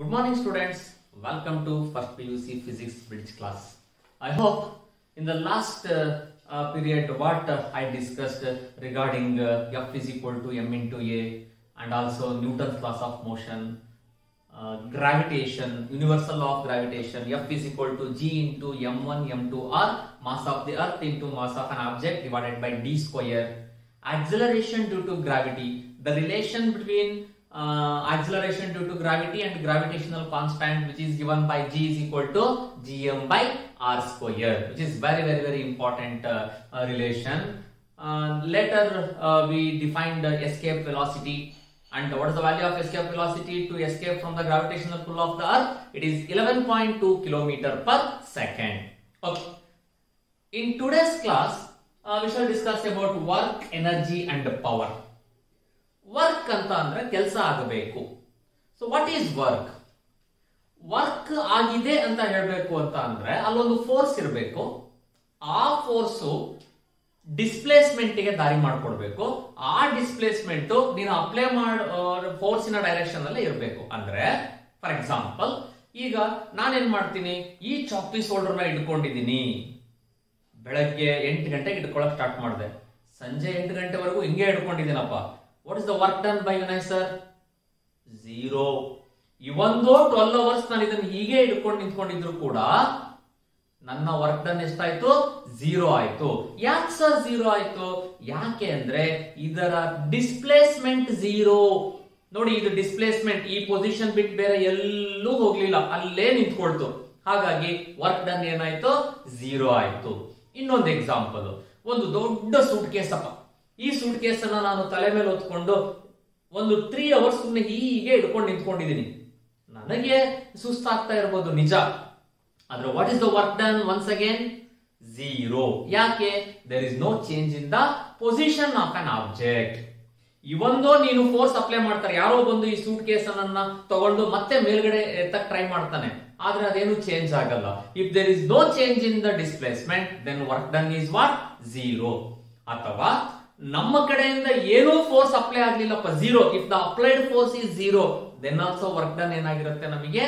Good morning, students. Welcome to first PUC Physics Bridge class. I hope in the last period what I discussed regarding F is equal to m into a and also Newton's laws of motion, gravitation, universal law of gravitation, F is equal to g into m1 m2 r, mass of the earth into mass of an object divided by d square, acceleration due to gravity, the relation between acceleration due to gravity and gravitational constant, which is given by g is equal to gm by r square, which is very important relation. Later we defined the escape velocity, and what is the value of escape velocity to escape from the gravitational pull of the earth? It is 11.2 km per second. Okay. In today's class we shall discuss about work, energy and power. Work ಅಂತ ಅಂದ್ರೆ ಕೆಲಸ ಆಗಬೇಕು. So what is work? Work ಆಗಿದೆ ಅಂತ ಹೇಳಬೇಕು ಅಂತ ಅಂದ್ರೆ ಅಲ್ಲೊಂದು ಫೋರ್ಸ್ ಇರಬೇಕು. ಆ ಫೋರ್ಸ್ ಡಿಸ್ಪ್ಲೇಸ್ಮೆಂಟ್ ಗೆ ದಾರಿ ಮಾಡಿಕೊಡ್ಬೇಕು. ಆ ಡಿಸ್ಪ್ಲೇಸ್ಮೆಂಟ್ ನೀನು ಅಪ್ಲೈ ಮಾಡೋ ಫೋರ್ಸಿನ ಡೈರೆಕ್ಷನ್ ಅಲ್ಲೇ ಇರಬೇಕು. ಅಂದ್ರೆ ಫಾರ್ ಎಕ್ಸಾಂಪಲ್, ಈಗ ನಾನೇನ್ ಮಾಡ್ತೀನಿ, ಈ ಚಾಪೀಸ್ ಹೋಲ್ಡರ್ ನ ಇಟ್ಕೊಂಡಿದ್ದೀನಿ. ಬೆಳಗ್ಗೆ 8 ಗಂಟೆಗೆ ಇಟ್ಕೊಳ್ಳೋಕೆ ಸ್ಟಾರ್ಟ್ ಮಾಡಿದೆ, ಸಂಜೆ 8 ಗಂಟೆವರೆಗೂ ಹಿಂಗೆ ಇಟ್ಕೊಂಡಿದ್ದೀನಪ್ಪ. What is the work done by Vinay sir? 0. Even though 12 hours ನಾನು ಇದನ್ನು ಹೀಗೆ ಇಟ್ಕೊಂಡು ನಿಂತ್ಕೊಂಡಿದ್ರು ಕೂಡ ನನ್ನ ವರ್ಕ್ ಡನ್ ಎಷ್ಟಾಯ್ತು? 0 ಆಯ್ತು. ಯಾಕೆ ಸರ್ 0 ಆಯ್ತು? ಯಾಕೆ ಅಂದ್ರೆ ಇದರ ಡಿಸ್ಪ್ಲೇಸ್ಮೆಂಟ್ 0. ನೋಡಿ, ಇದು ಡಿಸ್ಪ್ಲೇಸ್ಮೆಂಟ್ ಈ ಪೊಸಿಷನ್ ಬಿಟ್ಟು ಬೇರೆ ಎಲ್ಲೂ ಹೋಗ್ಲಿಲ್ಲ, ಅಲ್ಲೇ ನಿಂತ್ಕೊಳ್ತು. ಹಾಗಾಗಿ ವರ್ಕ್ ಡನ್ ಏನಾಯ್ತು? 0 ಆಯ್ತು. ಇನ್ನೊಂದು ಎಕ್ಸಾಂಪಲ್, ಒಂದು ದೊಡ್ಡ ಸೂಟ್ ಕೇಸ್ ಅಪ್ಪ. ಈ ಸೂಟ್ ಕೇಸ್ ಅನ್ನ ನಾನು ತಲೆ ಮೇಲೆ ಹೊತ್ಕೊಂಡು ಒಂದು 3 ಅವರ್ಸ್ ಸುಮ್ಮನೆ ಹೀಗೆ ಇಟ್ಕೊಂಡು ನಿಂತ್ಕೊಂಡಿದ್ದೀನಿ. ನನಗೆ ಸುಸ್ತಾಗ್ತಾ ಇರಬಹುದು, ನಿಜ. ಆದ್ರೆ what is the work done? Once again 0. ಯಾಕೆ? There is no change in the position of an object. ಇವೊಂದು ನೀನು ಫೋರ್ಸ್ ಅಪ್ಲೈ ಮಾಡ್ತಾರೆ, ಯಾರೋ ಬಂದು ಈ ಸೂಟ್ ಕೇಸ್ ಅನ್ನ ತಗೊಂಡು ಮತ್ತೆ ಮೇಲ್ಗಡೆ ಎತ್ತಕ್ ಟ್ರೈ ಮಾಡ್ತಾನೆ, ಆದ್ರೆ ಅದೇನು ಚೇಂಜ್ ಆಗಲ್ಲ. If there is no change in the displacement, then work done is what? 0. ಅಥವಾ ನಮ್ಮ ಕಡೆಯಿಂದ ಏನೋ ಫೋರ್ಸ್ ಅಪ್ಲೈ ಆಗ್ಲಿಲ್ಲಪ್ಪ, 0. If the applied force is 0, then also work done ಏನಾಗಿರುತ್ತೆ? ನಮಗೆ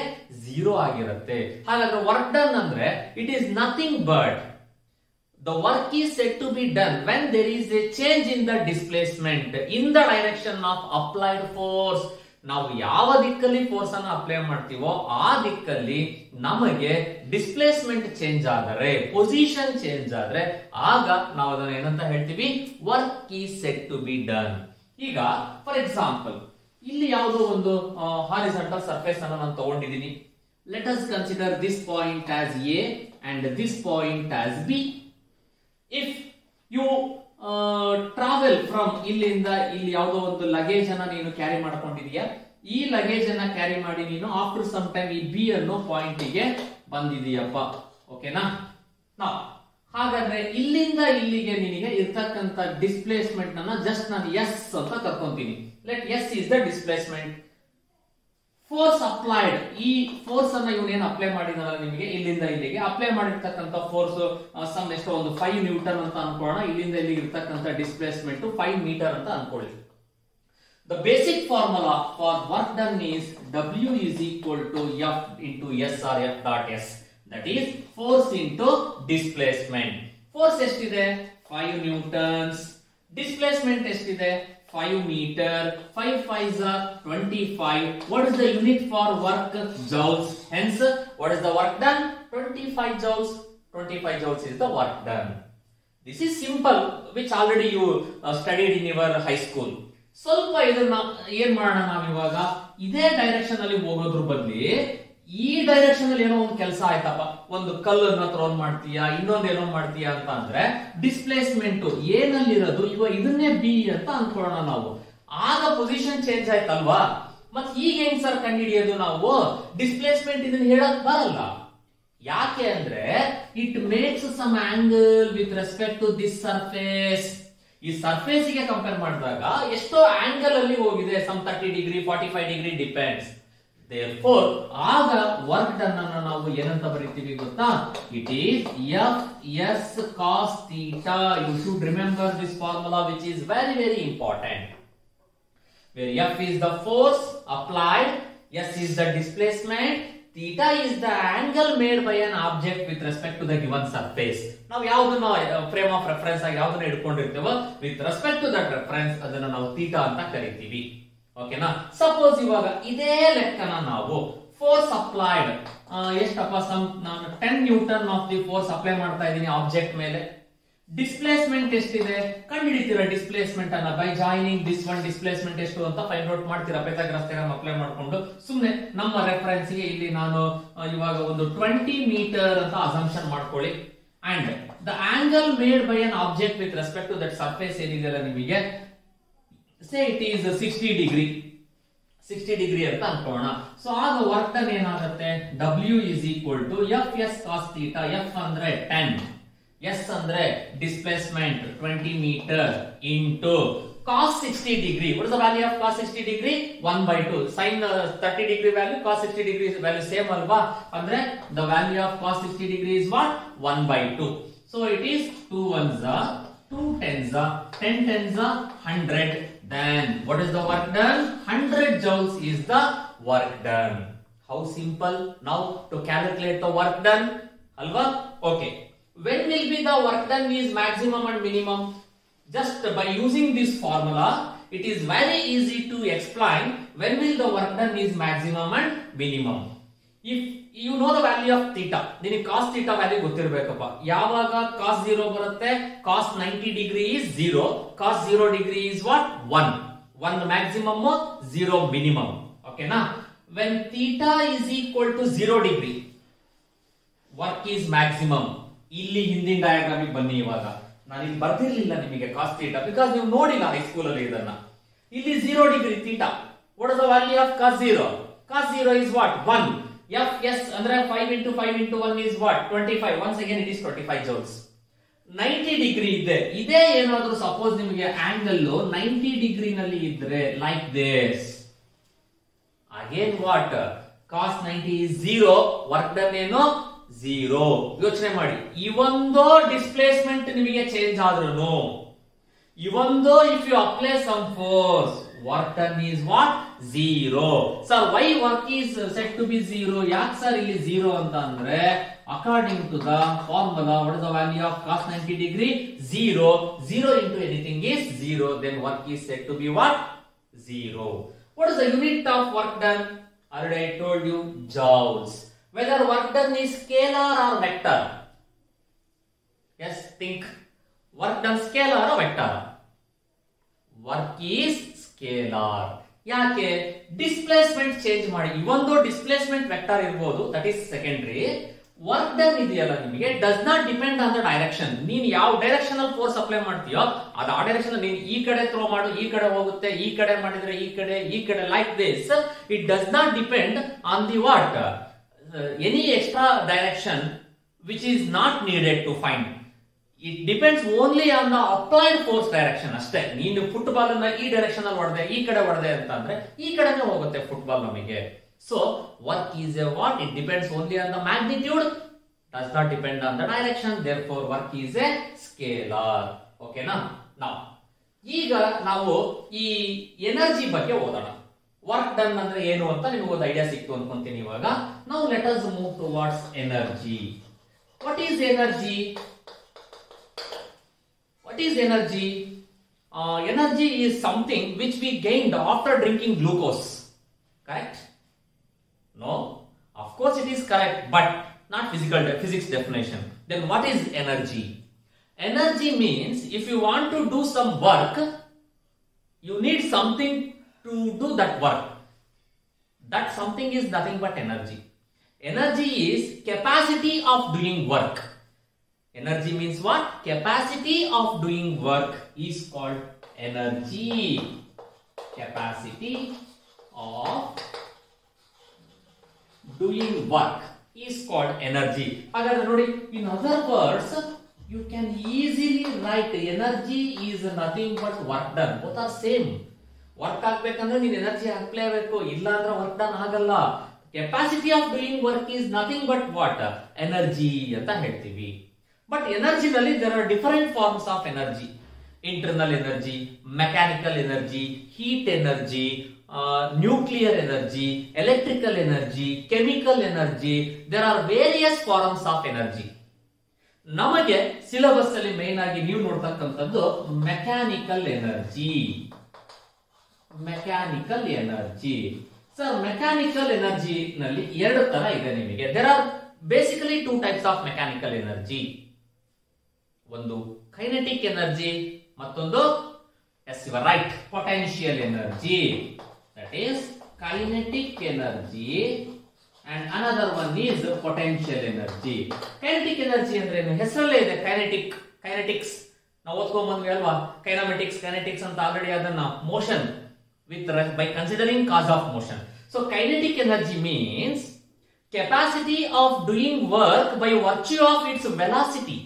0 ಆಗಿರುತ್ತೆ. ಹಾಗಾದ್ರೆ ವರ್ಕ್ ಡನ್ ಅಂದ್ರೆ it is nothing but the work is said to be done when there is a change in the displacement in the direction of applied force. ನಾವು ಯಾವ ದಿಕ್ಕಲ್ಲಿ force ಅನ್ನು apply ಮಾಡ್ತೀವೋ ಆ ದಿಕ್ಕಲ್ಲಿ ನಮಗೆ ಡಿಸ್ಪ್ಲೇಸ್ಮೆಂಟ್ ಚೇಂಜ್ ಆದರೆ, position change ಆದ್ರೆ, ಆಗ ನಾವು ಅದನ್ನ ಏನಂತ ಹೇಳ್ತೀವಿ? Work is said to be done. ಈಗ ಫಾರ್ ಎಕ್ಸಾಂಪಲ್, ಇಲ್ಲಿ ಯಾವುದೋ ಒಂದು ಹಾರಿಜಾಂಟಲ್ ಸರ್ಫೇಸ್ ಅನ್ನು ನಾನು ತಗೊಂಡಿದ್ದೀನಿ. Let us consider this point as A and this point as B. If you travel from ಇಲ್ಲಿಂದ ಇಲ್ಲಿ ಯಾವುದೋ ಒಂದು ಲಗೇಜ್ ಅನ್ನ ನೀನು ಕ್ಯಾರಿ ಮಾಡ್ಕೊಂಡಿದೀಯಾ, ಈ ಲಗೇಜ್ ಅನ್ನ ಕ್ಯಾರಿ ಮಾಡಿ ನೀನು ಆಫ್ಟರ್ ಸಮ್ ಟೈಮ್ ಈ ಬಿ ಅನ್ನೋ ಪಾಯಿಂಟ್ ಗೆ ಬಂದಿದೀಯಪ್ಪ. ಓಕೆನಾ? ಹಾಗಾದ್ರೆ ಇಲ್ಲಿಂದ ಇಲ್ಲಿಗೆ ನಿನಗೆ ಇರ್ತಕ್ಕಂತ ಡಿಸ್ಪ್ಲೇಸ್ಮೆಂಟ್ ಅನ್ನ ಜಸ್ಟ್ ನಾನು ಎಸ್ ಅಂತ ಕರ್ಕೊಂತೀನಿ. Let S is the displacement. Force applied, ಈ ಫೋರ್ಸ್ ಅನ್ನ ಇವನೇನು ಅಪ್ಲೈ ಮಾಡಿದಾನಲ್ಲ ನಿಮಗೆ, ಇಲ್ಲಿಂದ ಇಲ್ಲಿಗೆ ಅಪ್ಲೈ ಮಾಡಿರ್ತಕ್ಕಂಥ ಫೋರ್ಸ್ ಸಮ್ ಎಷ್ಟೋ ಒಂದು 5 ನ್ಯೂಟನ್ ಅಂತ ಅನ್ಕೊಳ್ಳೋಣ. ಇಲ್ಲಿಂದ ಇಲ್ಲಿಗೆ ಇರ್ತಕ್ಕಂಥ ಡಿಸ್ಪ್ಲೇಸ್ಮೆಂಟ್ 5 ಮೀಟರ್ ಅಂತ ಅನ್ಕೊಳ್ಳಿ. The basic formula for work done is W is equal to F into S or F dot S. That is force into displacement. Force ಎಷ್ಟಿದೆ? 5 ನ್ಯೂಟನ್ಸ್. ಡಿಸ್ಪ್ಲೇಸ್ಮೆಂಟ್ ಎಷ್ಟಿದೆ? 5 meter. 5 5s are 25. What is the unit for work? Joules. Hence, what is the work done? 25 joules. 25 joules is the work done. This is simple, which already you studied in your high school. ಸ್ವಲ್ಪ ಇದನ್ನ ಏನ್ ಮಾಡೋಣ ನಾವಿವಾಗ, ಇದೇ direction ಅಲ್ಲಿ ಹೋಗೋದ್ರ ಬದಲಿ ಈ direction ಅಲ್ಲಿ ಏನೋ ಒಂದು ಕೆಲಸ ಆಯ್ತಪ್ಪ, ಒಂದು ಕಲ್ಲನ್ನ ಥ್ರೋನ್ ಮಾಡ್ತೀಯಾ, ಇನ್ನೊಂದು ಏನೋ ಮಾಡ್ತೀಯಾ ಅಂತ ಅಂದ್ರೆ ಡಿಸ್ಪ್ಲೇಸ್ಮೆಂಟ್ ಏನಲ್ಲಿರೋದು ಇವಾಗ ಇದನ್ನೇ ಬಿ ಅಂತ ಅನ್ಕೊಳ್ಳೋಣ ನಾವು. ಆಗ ಪೊಸಿಷನ್ ಚೇಂಜ್ ಆಯ್ತಲ್ವಾ? ಮತ್ ಈಗ ಹೆಂಗ್ ಸರ್ ಕಂಡುಹಿಡಿಯೋದು ನಾವು? ಡಿಸ್ಪ್ಲೇಸ್ಮೆಂಟ್ ಇದನ್ನ ಹೇಳಕ್ ಬರಲ್ಲ. ಯಾಕೆ ಅಂದ್ರೆ it makes some angle with respect to this surface. ಈ ಸರ್ಫೇಸ್ ಗೆ ಕಂಪೇರ್ ಮಾಡಿದಾಗ ಎಷ್ಟೋ ಆಂಗಲ್ ಅಲ್ಲಿ ಹೋಗಿದೆ, some 30 degree 45 degree depends. Therefore, ಆಗ ವರ್ಕ್ ಡನ್ ಅನ್ನು ನಾವು ಏನಂತ ಬರೀತೀವಿ ಗೊತ್ತಾ? It is F S cos theta. You should remember this formula, which is very important. Where F is the force applied, S is the displacement, theta is the angle made by an object with respect to the given surface. ನಾವು ಯಾವುದನ್ನ frame of reference ಆಗಿ ಯಾವುದನ್ನ ಇಟ್ಕೊಂಡಿರ್ತೇವೋ with respect to that reference ಅದನ್ನ ನಾವು theta ಅಂತ ಕರಿತೀವಿ. ಓಕೆನಾ? ಸಪೋಸ್ ಇವಾಗ ಇದೇ ಲೆಕ್ಕನ ನಾವು ಫೋರ್ಸ್ ಅಪ್ಲೈಡ್ ಎಷ್ಟಪ್ಪ ನಾನು 10 Newton of the force apply ಮಾಡ್ತಾ ಇದ್ದೀನಿ ಆಬ್ಜೆಕ್ಟ್ ಮೇಲೆ. ಡಿಸ್ಪ್ಲೇಸ್ಮೆಂಟ್ ಎಷ್ಟಿದೆ ಕಂಡುಹಿಡಿತೀರಾ ಡಿಸ್ಪ್ಲೇಸ್ಮೆಂಟ್ ಅನ್ನ by joining this one displacement ಎಷ್ಟು ಅಂತ ಫೈಂಡ್ ಔಟ್ ಮಾಡ್ತೀರಾ ಪೈಥಾಗರಸ್ ಥಿಯರಂ ಅಪ್ಲೈ ಮಾಡ್ಕೊಂಡು. ಸುಮ್ಮನೆ ನಮ್ಮ ರೆಫರೆನ್ಸ್ ಗೆ ಇಲ್ಲಿ ನಾನು ಇವಾಗ ಒಂದು 20 ಮೀಟರ್ ಅಂತ ಅಸಂಪ್ಷನ್ ಮಾಡ್ಕೊಳ್ಳಿ. And the angle made by an object with respect to that surface ಏನಿದೆಯಲ್ಲ ನಿಮಗೆ ಸೇ ಇಟ್ ಈಸ್ 60 ಡಿಗ್ರಿ ಅಂತ ಅನ್ಕೋಣ. ಸೊ ಆಗ ವರ್ಕ್ ಡನ್ ಏನಾಗುತ್ತೆ, W is equal to Fs cos theta. F ಅಂದ್ರೆ 10, S ಅಂದ್ರೆ displacement 20 metre into cos 60 degree. What is the value of cos 60 degree? 1/2. Sin 30 degree value, cos 60 degree value same alva. Andre the value of cos 60 degree is what? 1/2. So it is 2 ones are 2 tens are 10 tens are 100. Then what is the work done? 100 joules is the work done. How simple now to calculate the work done, alva? Okay. When will be the work done is maximum and minimum? Just by using this formula, it is very easy to explain when will the work done is maximum and minimum. If you know the value of theta, then cos theta value ಗೊತ್ತಿರಬೇಕಪ್ಪ. ಯಾವಾಗ cos 0 ಬರುತ್ತೆ, cos 90 degree is 0, cos 0 degree is what? 1 maximum, 0 minimum. Okay na? When theta is equal to 0 degree, work is maximum. ಇಲ್ಲಿ ಹಿಂದಿನ diagram ಬನ್ನಿ. ಇವಾಗ ನಾನು ಇಲ್ಲಿ ಬರ್ತಿರ್ಲಿಲ್ಲ ನಿಮಗೆ ಕಾಸ್ ಥೀಟಾ ಬಿಕಾಸ್ ನೀವು ನೋಡಿಲ್ಲ ಹೈಸ್ಕೂಲ್ ಅಲ್ಲಿ ಇದನ್ನ. ಇಲ್ಲಿ 0 degree theta. What is the value of cos 0? cos 0 is what? 1. Fs ಅಂದ್ರೆ 5 into 5 into 1 is what? 25. Once again it is 25 joules. 90 degree ಇದೆ. ಇದೇ ಏನಾದ್ರೂ ಸಪೋಸ್ ನಿಮಗೆ ಆಂಗಲ್ 90 ಡಿಗ್ರಿ ನಲ್ಲಿ ಇದ್ರೆ like this, again what? cos 90 is 0, work done ಏನು 0. ಯೋಚನೆ ಮಾಡಿ, ಇವೊಂದು ಡಿಸ್ಪ್ಲೇಸ್ಮೆಂಟ್ ನಿಮಗೆ ಚೇಂಜ್ ಆದ್ರೂ, ಇವೊಂದು if you apply some force, work done is what? 0. Sir why work is set to be 0? ಯಾಕೆ ಸರ್ ಇಲ್ಲಿ 0 ಅಂತ ಅಂದ್ರೆ, according to the formula, what is the value of cos 90 degree? 0. 0 into anything is 0. Then work is said to be what? 0. What is the unit of work done? Already I told you, joules. Whether work done is scalar or vector? Yes, think. Work done scalar or vector? Work is scalar. ಯಾಕೆ? Displacement change ಮಾಡಿ. ಇವೊಂದು displacement vector ಇರಬಹುದು, that is secondary. Work done ಇದೆಯಲ್ಲ ನಿಮಗೆ does not depend on the direction. ನೀನು ಯಾವ direction ಅಲ್ಲಿ force apply ಮಾಡ್ತೀಯೋ ಅದು ಆ ಡೈರೆಕ್ಷನ್ ನೀನು ಈ ಕಡೆ ಥ್ರೋ ಮಾಡು, ಈ ಕಡೆ ಹೋಗುತ್ತೆ, ಈ ಕಡೆ ಮಾಡಿದ್ರೆ ಈ ಕಡೆ like this. It does not depend on the what any extra direction which is not needed to find. It depends only on the applied force direction ಅಷ್ಟೇ. ನೀನು ಫುಟ್ಬಾಲ್ ಅನ್ನ ಈ ಡೈರೆಕ್ಷನ್ ಅಲ್ಲಿ ಹೊಡೆದೆ, ಈ ಕಡೆ ಹೊಡೆದೆ ಅಂತ ಅಂದ್ರೆ ಈ ಕಡೆನೇ ಹೋಗುತ್ತೆ ಫುಟ್ಬಾಲ್ ನಮಗೆ. So work is A what? It depends only on the magnitude, does not depend on the direction. Therefore work is A scalar. ಓಕೆನಾ? ಈಗ ನಾವು ಈ ಎನರ್ಜಿ ಬಗ್ಗೆ ಓದೋಣ. ವರ್ಕ್ ಡನ್ ಅಂದ್ರೆ ಏನು ಅಂತ ನಿಮಗೆ ಒಂದು ಐಡಿಯಾ ಸಿಕ್ತು ಅನ್ಕೊಂತೀನಿ ಇವಾಗ. Now let us move towards energy. What is energy? What is energy? Energy is something which we gained after drinking glucose. Correct? No? Of course it is correct, but not physics definition. Then what is energy? Energy means if you want to do some work, you need something to do that work. That something is nothing but energy. Energy is capacity of doing work. Energy means what? Capacity of doing work is called energy. Capacity of doing work is called energy. Hagadre nodi, in other words, you can easily write energy is nothing but work done. Both are same. Work ಆಗ್ಬೇಕಂದ್ರೆ ನೀನ್ energy ಹಾಕ್ಲೇಬೇಕು, ಇಲ್ಲ ಅಂದ್ರೆ work done ಆಗಲ್ಲ. Capacity of doing work is nothing but what? Energy ಅಂತ ಹೇಳ್ತೀವಿ. But ಎನರ್ಜಿನಲ್ಲಿ there are different forms of energy. Internal energy, mechanical energy, heat energy, nuclear energy, electrical energy, chemical energy. There are various forms of energy. ನಮಗೆ syllabus ಅಲ್ಲಿ main ಆಗಿ ನೀವು ನೋಡ್ತಕ್ಕಂಥದ್ದು mechanical energy. Mechanical energy sir, mechanical energy ನಲ್ಲಿ ಎರಡು ತರ ಇದೆ ನಿಮಗೆ. There are basically two types of mechanical energy. ಒಂದು ಕೈನೆಟಿಕ್ ಎನರ್ಜಿ, ಮತ್ತೊಂದು yes you are right, potential energy. That is kinetic energy and another one is potential energy. Kinetic energy ಅಂದ್ರೆ ಏನು, ಹೆಸರಲ್ಲೇ ಇದೆ ಕೈನೆಟಿಕ್ಸ್. ನಾವು ಓದ್ಕೊಂಡ್ ಬಂದ್ವಿ ಅಲ್ವಾ, ಕೈನೆಟಿಕ್ಸ್ ಅಂತ ಆಲ್ರೆಡಿ ಅದನ್ನ motion with by considering cause of motion. So kinetic energy means capacity of doing work by virtue of its velocity.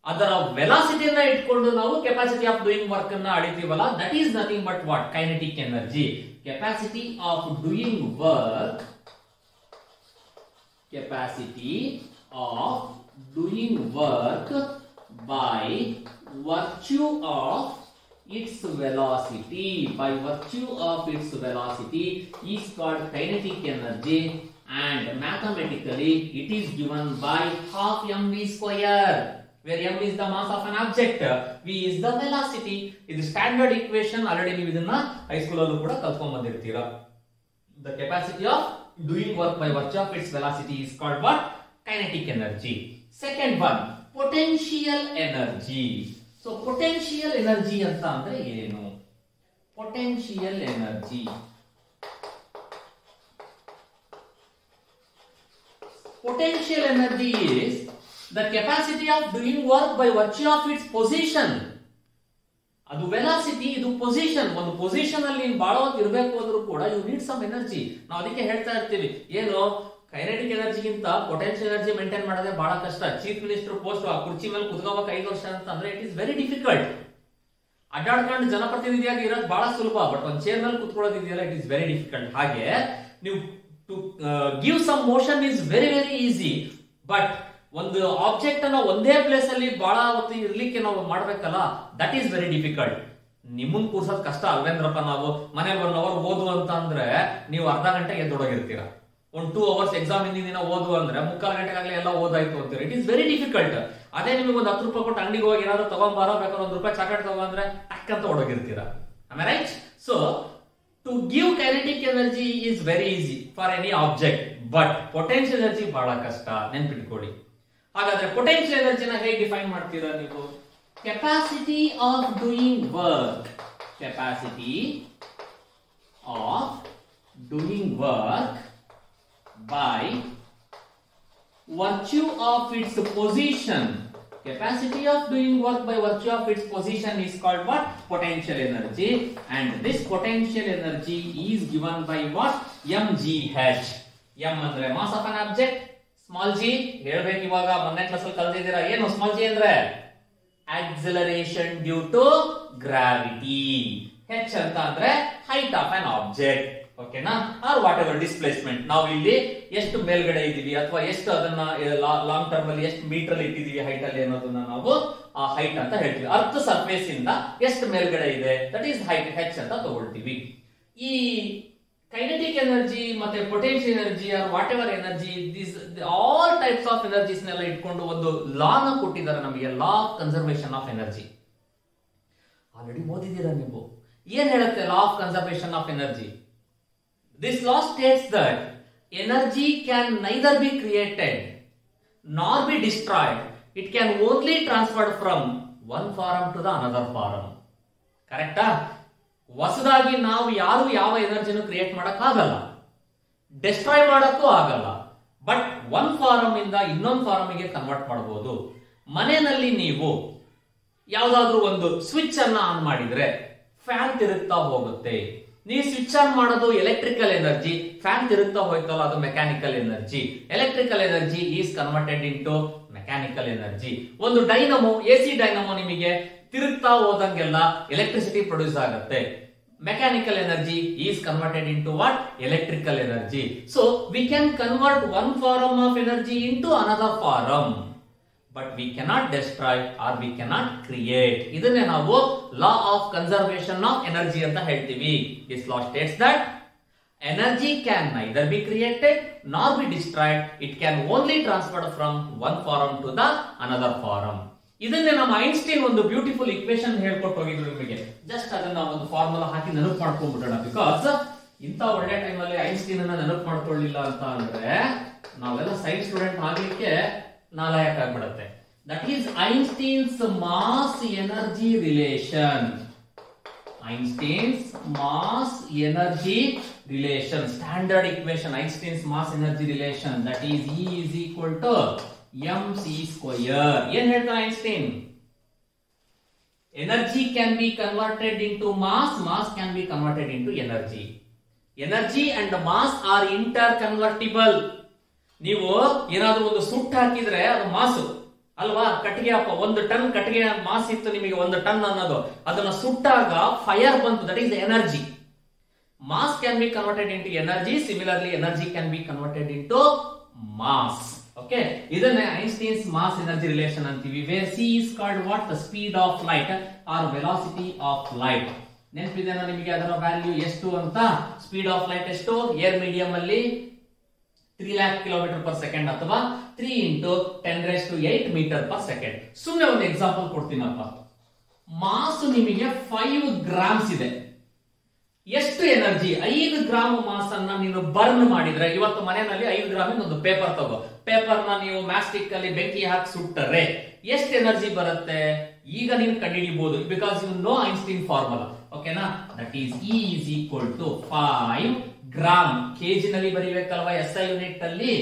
ಅದರ ವೆಲಾಸಿಟಿಯನ್ನ ಇಟ್ಕೊಂಡು ನಾವು ಕೆಪಾಸಿಟಿ ಆಫ್ ಡೂಯಿಂಗ್ ವರ್ಕ್ ಅನ್ನ ಅಳಿತೀವಲ್ಲ, that is nothing but what, kinetic energy. Capacity of doing work, capacity of doing work by virtue of its velocity, is called kinetic energy, and mathematically it is given by half mv square, where m is the mass of an object, v is the velocity. ಇದು standard equation, already ನೀವು ಇದನ್ನ high school ಅಲ್ಲೂ ಕೂಡ ಕಲ್ತ್ಕೊಂಡ್ ಬಂದಿರ್ತೀರಾ. The capacity of doing work by virtue of its velocity is called what? Kinetic energy. Second one, potential energy. So potential energy anta andre ಏನು? Potential energy. Potential energy is the capacity of doing work by virtue of its position. ಅದು velocity, ಇದು position. ಒಂದು position ಅಲ್ಲಿ ಬಹಳ ಹೊತ್ತು ಇರಬೇಕು ಅಂದ್ರೂ ಕೂಡ ಯು ನೀಡ್ ಸಮ್ ಎನರ್ಜಿ. ನಾವು ಅದಕ್ಕೆ ಹೇಳ್ತಾ ಇರ್ತೀವಿ, ಏನು ಕೈನೆಟಿಕ್ ಎನರ್ಜಿಗಿಂತ ಪೊಟೆನ್ಶಿಯಲ್ ಎನರ್ಜಿ ಮೇಂಟೈನ್ ಮಾಡೋದೇ ಬಹಳ ಕಷ್ಟ. ಚೀಫ್ ಮಿನಿಸ್ಟರ್ ಪೋಸ್ಟ್ ಆ ಕುರ್ಚಿ ಮೇಲೆ ಕುತ್ಕೋಬೇಕು 5 ವರ್ಷ ಅಂತಂದ್ರೆ ಇಟ್ ಇಸ್ ವೆರಿ ಡಿಫಿಕಲ್ಟ್. ಅಡ್ಡಾಡ್ಕೊಂಡು ಜನಪ್ರತಿನಿಧಿಯಾಗಿ ಇರೋದು ಬಹಳ ಸುಲಭ, ಬಟ್ ಒಂದು ಚೇರ್ ಮೇಲೆ ಕುತ್ಕೊಳ್ಳೋದಿದೆಯಲ್ಲ, ಇಟ್ ಇಸ್ ವೆರಿ ಡಿಫಿಕಲ್ಟ್. ಹಾಗೆ ನೀವು to give some motion is very very easy, but ಒಂದು ಆಬ್ಜೆಕ್ಟ್ ಅನ್ನ ಒಂದೇ ಪ್ಲೇಸ್ ಅಲ್ಲಿ ಬಹಳ ಹೊತ್ತು ಇರ್ಲಿಕ್ಕೆ ನಾವು ಮಾಡ್ಬೇಕಲ್ಲ, ದಟ್ ಈಸ್ ವೆರಿ ಡಿಫಿಕಲ್ಟ್. ನಿಮ್ಮನ್ ಕೂರ್ಸೋದ್ ಕಷ್ಟ ಅಲ್ವೇಂದ್ರಪ್ಪ. ನಾವು ಮನೇಲಿ 1 ಅವರ್ ಓದು ಅಂತ ಅಂದ್ರೆ ನೀವು ಅರ್ಧ ಗಂಟೆಗೆ ಎದ್ದೊಡಗಿರ್ತೀರಾ. ಒಂದು 2 ಅವರ್ಸ್ ಎಕ್ಸಾಮ್ ಹಿಂದಿನ ದಿನ ಓದು ಅಂದ್ರೆ 3/4 ಗಂಟೆಗಾಗಲೇ ಎಲ್ಲ ಓದಾಯ್ತು ಅಂತೀರಿ. It is very difficult. ಅದೇ ನಿಮಗೆ ಒಂದು 10 ರೂಪಾಯಿ ಕೊಟ್ಟು ಅಂಗಡಿಗೆ ಹೋಗಿ ಏನಾದ್ರು ತಗೊಂಬಾರೋ, ಬೇಕಾದ್ರೆ 1 ರೂಪಾಯಿ ಚಾಕ್ಲೇಟ್ ತಗೊಂಡ್ರೆ ಟಕ್ಕಂತ ಹೊಡೋಗಿರ್ತೀರಾ. ಆಮೇಲೆ right. So to give kinetic energy is very easy for any object, but potential energy ಬಹಳ ಕಷ್ಟ, ನೆನ್ಪಿಟ್ಕೊಳ್ಳಿ. ಹಾಗಾದ್ರೆ ಪೊಟೆನ್ಶಿಯಲ್ ಎನರ್ಜಿನ ಹೇಗೆ ಡಿಫೈನ್ ಮಾಡ್ತೀರಾ ನೀವು? Capacity of doing work, capacity of doing work by virtue of its position. Capacity of doing work by virtue of its position is called what? Potential energy. And this potential energy is given by what? mgh. m ಅಂದ್ರೆ mass of an object, small g ಹೇಳ್ಬೇಕು. ಇವಾಗ ಮೊನ್ನೆ class ಅಲ್ಲಿ ಕಲಿತಿದ್ದೀರಾ, ಏನು small g ಅಂದ್ರೆ acceleration due to gravity. h ಅಂತ ಅಂದ್ರೆ height of an object. ಓಕೆನಾ? Or whatever displacement. ನಾವು ಇಲ್ಲಿ ಎಷ್ಟು ಮೇಲ್ಗಡೆ ಇದ್ದೀವಿ ಅಥವಾ ಎಷ್ಟು ಅದನ್ನ ಲಾಂಗ್ ಟರ್ಮ್ ಅಲ್ಲಿ ಎಷ್ಟು ಮೀಟರ್ ಅಲ್ಲಿ ಇಟ್ಟಿದೀವಿ ಹೈಟ್ ಅಲ್ಲಿ ಅನ್ನೋದನ್ನ ನಾವು ಆ ಹೈಟ್ ಅಂತ ಹೇಳ್ತೀವಿ. ಅರ್ತ್ ಸರ್ಫೇಸ್ ಇಂದ ಎಷ್ಟು ಮೇಲ್ಗಡೆ ಇದೆ, ದಟ್ ಈಸ್ ಹೈಟ್, ಹೆಚ್ ಅಂತ ತಗೊಳ್ತೀವಿ. ಈ ಕೈನೆಟಿಕ್ ಎನರ್ಜಿ ಮತ್ತೆ potential energy or whatever energy, this all types of energies ನೆಲ್ಲ ಇಟ್ಕೊಂಡು ಒಂದು ಲಾನ ಕೊಟ್ಟಿದ್ದಾರೆ ನಮಗೆ, law of conservation of energy. Already ಓದಿದ್ದೀರಾ ನೀವು. ಏನ್ ಹೇಳುತ್ತೆ law of conservation of energy? This law states that energy can neither be created nor be destroyed. It can only transferred from one form to the another form. ಕರೆಕ್ಟಾ? ಹೊಸದಾಗಿ ನಾವು ಯಾರು ಯಾವ ಎನರ್ಜಿನೂ create ಮಾಡಕ್ ಆಗಲ್ಲ, ಡಿಸ್ಟ್ರಾಯ್ ಮಾಡಕ್ಕೂ ಆಗಲ್ಲ, ಬಟ್ ಒನ್ ಫಾರಂ ಇಂದ ಇನ್ನೊಂದು ಫಾರಮಿಗೆ ಕನ್ವರ್ಟ್ ಮಾಡಬಹುದು. ಮನೆಯಲ್ಲಿ ನೀವು ಯಾವ್ದಾದ್ರು ಒಂದು ಸ್ವಿಚ್ ಅನ್ನ ಆನ್ ಮಾಡಿದ್ರೆ ಫ್ಯಾನ್ ತಿರುಗ್ತಾ ಹೋಗುತ್ತೆ. ನೀವು ಸ್ವಿಚ್ ಆನ್ ಮಾಡೋದು ಎಲೆಕ್ಟ್ರಿಕಲ್ ಎನರ್ಜಿ, ಫ್ಯಾನ್ ತಿರುಗ್ತಾ ಹೋಯ್ತಲ್ಲ ಅದು mechanical energy. Electrical energy is converted into mechanical energy. ಒಂದು ಡೈನಮೋ, ಎಸಿ ಡೈನಮೋ ನಿಮಗೆ ತಿರುಗ್ತಾ ಹೋದಂಗೆಲ್ಲ ಎಲೆಕ್ಟ್ರಿಸಿಟಿ ಪ್ರೊಡ್ಯೂಸ್ ಆಗುತ್ತೆ. Mechanical energy is converted into what? Electrical energy. So we can convert one form of energy into another form. But we cannot destroy or we cannot create. ಇದನ್ನೇ ನಾವು law of conservation of energy ಅಂತ ಹೇಳ್ತೀವಿ. This law States that energy can neither be created nor be destroyed. It can only transferred from one form to the another form. ಇದನ್ನೇ ನಮ್ಮ Einstein ಒಂದು beautiful equation ಹೇಳ್ಕೊಟ್ಟು ಹೋಗಿದ್ರು ನಿಮಗೆ. Just ಅದನ್ನ ಒಂದು ಫಾರ್ಮುಲಾ ಹಾಕಿ ನೆನಪು ಮಾಡ್ಕೊಂಡ್ಬಿಡೋಣ. ಬಿಕಾಸ್ ಇಂತ ಒಳ್ಳೆ ಟೈಮ್ ಅಲ್ಲಿ ಐನ್ಸ್ಟೈನ್ ಅನ್ನ ನೆನಪು ಮಾಡ್ಕೊಳ್ಳಿಲ್ಲ ಅಂತ ಅಂದ್ರೆ ನಾವೆಲ್ಲ ಸೈನ್ಸ್ ಸ್ಟೂಡೆಂಟ್ ಆಗ್ಲಿಕ್ಕೆ ನಾಲಾಯಕ ಆಗ್ಬಿಡುತ್ತೆ. That is Einstein's mass energy relation. Einstein's mass energy relation, standard equation, Einstein's mass energy relation, that is E is equal to mc square. ಏನ್ ಹೇಳ್ತಾ Einstein? Energy can be converted into mass, mass can be converted into energy. Energy and mass are interconvertible. ನೀವು ಏನಾದ್ರೂ ಒಂದು ಸುಟ್ಟು ಹಾಕಿದ್ರೆ ಅದು ಮಾಸು ಅಲ್ವಾ? ಕಟ್ಟಿಗೆ ಅಪ್ಪ, 1 ಟನ್ ಕಟ್ಟಿಗೆ ಮಾಸ್ ಇತ್ತು ನಿಮಗೆ, 1 ಟನ್ ಅನ್ನೋದು. ಅದನ್ನ ಸುಟ್ಟಾಗ ಫೈರ್ ಬಂತು, that is energy. Mass can be converted into energy. Similarly energy can be converted into mass. Okay, ಇದನ್ನೇ ಐನ್ಸ್ಟೈನ್ಸ್ ಮಾಸ್ ಎನರ್ಜಿ ರಿಲೇಷನ್ ಅಂತೀವಿ. Where C is called what? The speed of light or velocity of light. ನೆನಪಿದೆನಾ ನಿಮಗೆ ಅದರ value ಎಷ್ಟು ಅಂತ? Speed of light ಎಷ್ಟು? Air medium ಅಲ್ಲಿ 3 lakh kilometre per second ಅಥವಾ 3 into 10⁸ ಮೀಟರ್ ಪರ್ ಸೆಕೆಂಡ್. ಸುಮ್ಮನೆ ಒಂದು ಎಕ್ಸಾಂಪಲ್ ಕೊಡ್ತೀನಪ್ಪ. ಮಾಸ್ ನಿಮಗೆ 5 ಗ್ರಾಮ್ಸ್ ಇದೆ. ಎಷ್ಟು ಎನರ್ಜಿ? 5 ಗ್ರಾಮ್ ಮಾಸ್ ಅನ್ನ ನೀನು ಬರ್ನ್ ಮಾಡಿದ್ರೆ, ಇವತ್ತು ಮನೆಯಲ್ಲಿ 5 ಗ್ರಾಮ್ ಒಂದು ಪೇಪರ್ ತಗೋ, ಪೇಪರ್ ನ ನೀವು ಮ್ಯಾಸ್ಟಿಕ್ ಅಲ್ಲಿ ಬೆಂಕಿ ಹಾಕಿ ಸುಟ್ಟರೆ ಎಷ್ಟು ಎನರ್ಜಿ ಬರುತ್ತೆ? ಈಗ ನೀವು ಕಂಡುಹಿಡಿಯಬಹುದು, because you know Einstein formula. ಓಕೆನಾ? That is E is equal to 5 gram. KG ನಲ್ಲಿ ಬರೀಬೇಕಲ್ವಾ? SI ಯೂನಿಟ್ ಅಲ್ಲಿ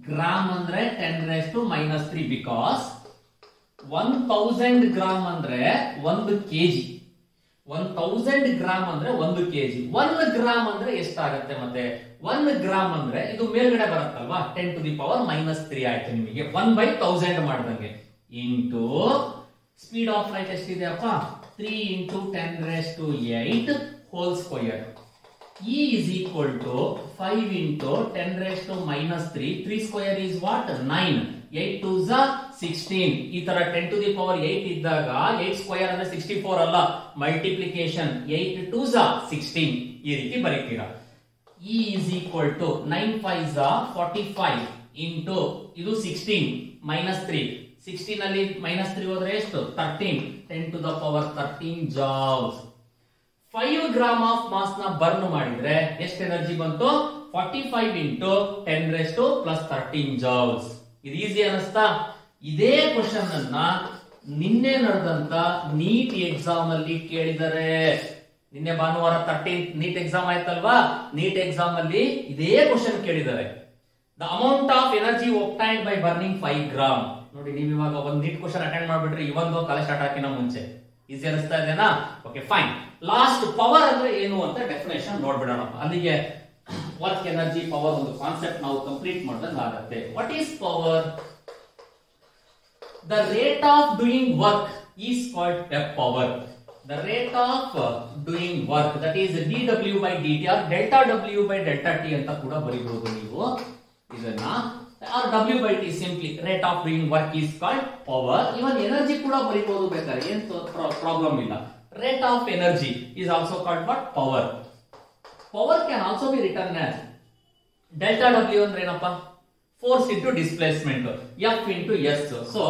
ಗ್ರಾಮ್ ಅಂದ್ರೆ 10⁻³ ಬಿಕಾಸ್ 1000 ಗ್ರಾಮ್ ಅಂದ್ರೆ 1 ಕೆಜಿ. 1000 ಗ್ರಾಮ್ ಅಂದ್ರೆ 1 ಕೆಜಿ. 1 ಗ್ರಾಮ್ ಅಂದ್ರೆ ಎಷ್ಟಾಗತ್ತೆ? ಮತ್ತೆ 1 ಗ್ರಾಮ್ ಅಂದ್ರೆ ಇದು ಮೇಲ್ಗಡೆ ಬರುತ್ತಲ್ವಾ? 10⁻³ ಆಯ್ತು ನಿಮಗೆ. 1/1000 ಮಾಡಿದಂಗೆ ಇಂಟು ಸ್ಪೀಡ್ ಆಫ್ ಲೈಟ್ ಎಷ್ಟಿದೆ ಅಪ್ಪ? 3 into 10⁸ whole square. E is equal to 5 into 10⁻³ 3 square is what? 9. 8 2s are 16. ಈ ತರ 10⁸ ಇದ್ದಾಗ 8 ಸ್ಕ್ವೇರ್ ಅಂದ್ರೆ 64 ಅಲ್ಲ, ಮಲ್ಟಿಪ್ಲಿಕೇಶನ್. 8 2s are 16 ಈ ರೀತಿ ಬರೀತೀರಾ. E is equal to 9 5s are 45 into ಇದು 16 -3. 16 ಅಲ್ಲಿ -3 ಹೋದ್ರೆ ಎಷ್ಟು? 13. 10⁻13 joules. 5 ಗ್ರಾಮ್ ಆಫ್ ಮಾಸ್ ನ ಬರ್ನ್ ಮಾಡಿದ್ರೆ ಎಷ್ಟು ಎನರ್ಜಿ ಬಂತು? 45 into 10⁻13 joules. ಇದು ಈಸಿ ಅನಿಸ್ತಾ? ಇದೇ ಕ್ವಶನ್ ಅನ್ನ ನಿನ್ನೆ ನಡೆದಂತ ನೀಟ್ ಎಕ್ಸಾಮ್ ಅಲ್ಲಿ ಕೇಳಿದರೆ. ನಿನ್ನೆ ಭಾನುವಾರ 13th ನೀಟ್ ಎಕ್ಸಾಮ್ ಆಯ್ತಲ್ವಾ? ನೀಟ್ ಎಕ್ಸಾಮ್ ಅಲ್ಲಿ ಇದೇ ಕ್ವಶನ್ ಕೇಳಿದ್ದಾರೆ. The amount of energy obtained by burning 5 gram. ನೋಡಿ, ನೀವು ಇವಾಗ ಒಂದು ನೀಟ್ ಕ್ವಶನ್ ಅಟೆಂಡ್ ಮಾಡ್ಬಿಟ್ರೆ ಇವೊಂದು ಕಾಲೇಜ್ ಸ್ಟಾರ್ಟ್ ಹಾಕಿನ ಮುಂಚೆ. ಈಸಿ ಅನಿಸ್ತಾ ಇದೆನಾ? Okay fine. ಲಾಸ್ಟ್ ಪವರ್ ಅಂದ್ರೆ ಏನು ಅಂತ ಡೆಫಿನೇಷನ್ ನೋಡ್ಬಿಡೋಣ. ಅಲ್ಲಿಗೆ ವರ್ಕ್, ಎನರ್ಜಿ, ಪವರ್ ಒಂದು ಕಾನ್ಸೆಪ್ಟ್ ನಾವು ಕಂಪ್ಲೀಟ್ ಮಾಡಿದಂಗೆ ಆಗುತ್ತೆ. What is power? The rate of doing work is called A power. The rate of doing work, that is dW/dt or delta W/delta t ಅಂತ ಕೂಡ ಬರೀಬಹುದು ನೀವು ಇದನ್ನ. or W/T simply rate of doing work is called power. even energy ಕೂಡ ಬರೀಬಹುದು ಬೇಕಾದ್ರೆ, ಏನು problem ಇಲ್ಲ. rate of energy is also called what? Power. Power can also be written as delta W ಅಂದ್ರೆ ಏನಪ್ಪ? force into displacement, F into S. So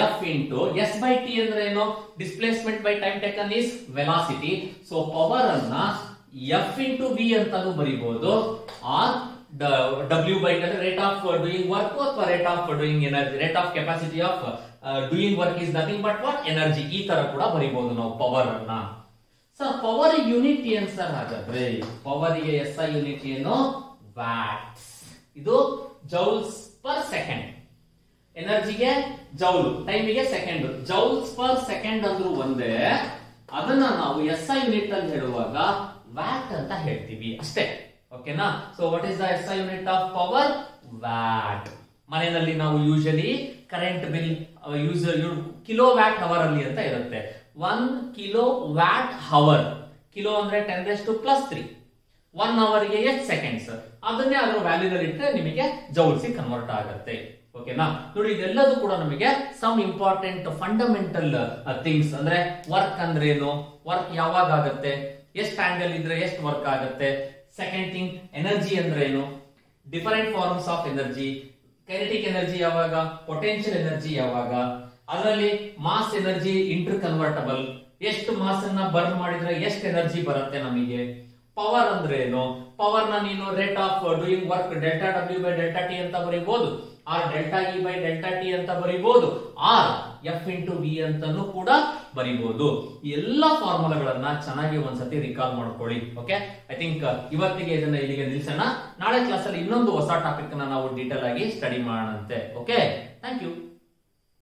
F into S/T ಅಂದ್ರೆ ಏನು? displacement by time taken is velocity. So power ಅನ್ನ F into V ಅಂತಾನು ಬರೀಬಹುದು, or W/T rate of doing work ಅಥವಾ rate of doing energy, rate of capacity of doing work is nothing but what? energy. ಈ ತರ ಕೂಡ ಬರೀಬಹುದು ನಾವು power ಅನ್ನ. Sir power unit ಏನ್ sir? ಹಾಗಾದ್ರೆ ಪವರ್ ಗೆ SI ಯೂನಿಟ್ ಏನು? ವ್ಯಾಟ್ಸ್. ಇದು ಜೌಲ್ಸ್ ಪರ್ ಸೆಕೆಂಡ್. ಎನರ್ಜಿಗೆ ಜೌಲ್, ಟೈಮಿಗೆ ಸೆಕೆಂಡ್. ಜೌಲ್ಸ್ ಪರ್ ಸೆಕೆಂಡ್ ಅಂದ್ರೂ ಒಂದೇ, ಅದನ್ನ ನಾವು SI ಯೂನಿಟ್ ಅಲ್ಲಿ ಹೇಳುವಾಗ ವ್ಯಾಟ್ ಅಂತ ಹೇಳ್ತೀವಿ ಅಷ್ಟೇ. ಓಕೆನಾ? So what is the SI unit of power? Watt. ಮನೆಯಲ್ಲಿ ನಾವು usually current bill kilo watt hour ಅಲ್ಲಿ ಅಂತ ಇರುತ್ತೆ. 1 ಕಿಲೋ ವ್ಯಾಟ್ ಅವರ್. ಕಿಲೋ ಅಂದ್ರೆ 10⁻+3. 1 ಅವರ್ ಗೆ ಎಷ್ಟು ಸೆಕೆಂಡ್ಸ್? ಅದನ್ನೇ ಅದರ ವ್ಯಾಲ್ಯೂದಲ್ಲಿ ಇಟ್ಟರೆ ನಿಮಗೆ ಜೌಲ್ಸ್ ಕನ್ವರ್ಟ್ ಆಗುತ್ತೆ. ಓಕೆನಾ. ನೋಡಿ ಇದೆಲ್ಲದೂ ಕೂಡ ನಮಗೆ ಸಮ್ ಇಂಪಾರ್ಟೆಂಟ್ ಫಂಡಮೆಂಟಲ್ ಥಿಂಗ್ಸ್. ಅಂದ್ರೆ ವರ್ಕ್ ಅಂದ್ರೆ ಏನು, ವರ್ಕ್ ಯಾವಾಗ ಆಗುತ್ತೆ, ಎಷ್ಟು ಆಂಗಲ್ ಇದ್ರೆ ಎಷ್ಟು ವರ್ಕ್ ಆಗುತ್ತೆ. ಸೆಕೆಂಡ್ ಥಿಂಗ್ ಎನರ್ಜಿ ಅಂದ್ರೆ ಏನು, different forms of energy, kinetic energy ಯಾವಾಗ, ಪೊಟೆನ್ಶಿಯಲ್ ಎನರ್ಜಿ ಯಾವಾಗ, ಅದರಲ್ಲಿ ಮಾಸ್ ಎನರ್ಜಿ ಇಂಟರ್ ಕನ್ವರ್ಟಬಲ್, ಎಷ್ಟು ಮಾಸ್ ಅನ್ನ ಬರ್ನ್ ಮಾಡಿದ್ರೆ ಎಷ್ಟು ಎನರ್ಜಿ ಬರುತ್ತೆ ನಮಗೆ. ಪವರ್ ಅಂದ್ರೆ ಏನು, ಪವರ್ ನ ನೀನು rate of doing work delta W by delta T ಅಂತ ಬರೀಬಹುದು, or delta E by delta T ಅಂತ ಬರೀಬಹುದು, ಆರ್ ಎಫ್ ಇಂಟು ವಿ ಅಂತಾನು ಕೂಡ ಬರೀಬಹುದು. ಈ ಎಲ್ಲಾ ಫಾರ್ಮುಲಾಗಳನ್ನ ಚೆನ್ನಾಗಿ ಒಂದ್ಸತಿ ರಿಕಾಲ್ ಮಾಡ್ಕೊಳ್ಳಿ. ಓಕೆ, ಐ ಥಿಂಕ್ ಇವತ್ತಿಗೆ ಇದನ್ನ ಇಲ್ಲಿಗೆ ನಿಲ್ಸೋಣ. ನಾಳೆ ಕ್ಲಾಸ್ ಅಲ್ಲಿ ಇನ್ನೊಂದು ಹೊಸ ಟಾಪಿಕ್ ನಾವು ಡೀಟೇಲ್ ಆಗಿ ಸ್ಟಡಿ ಮಾಡೋಣಂತೆ. Okay, thank you.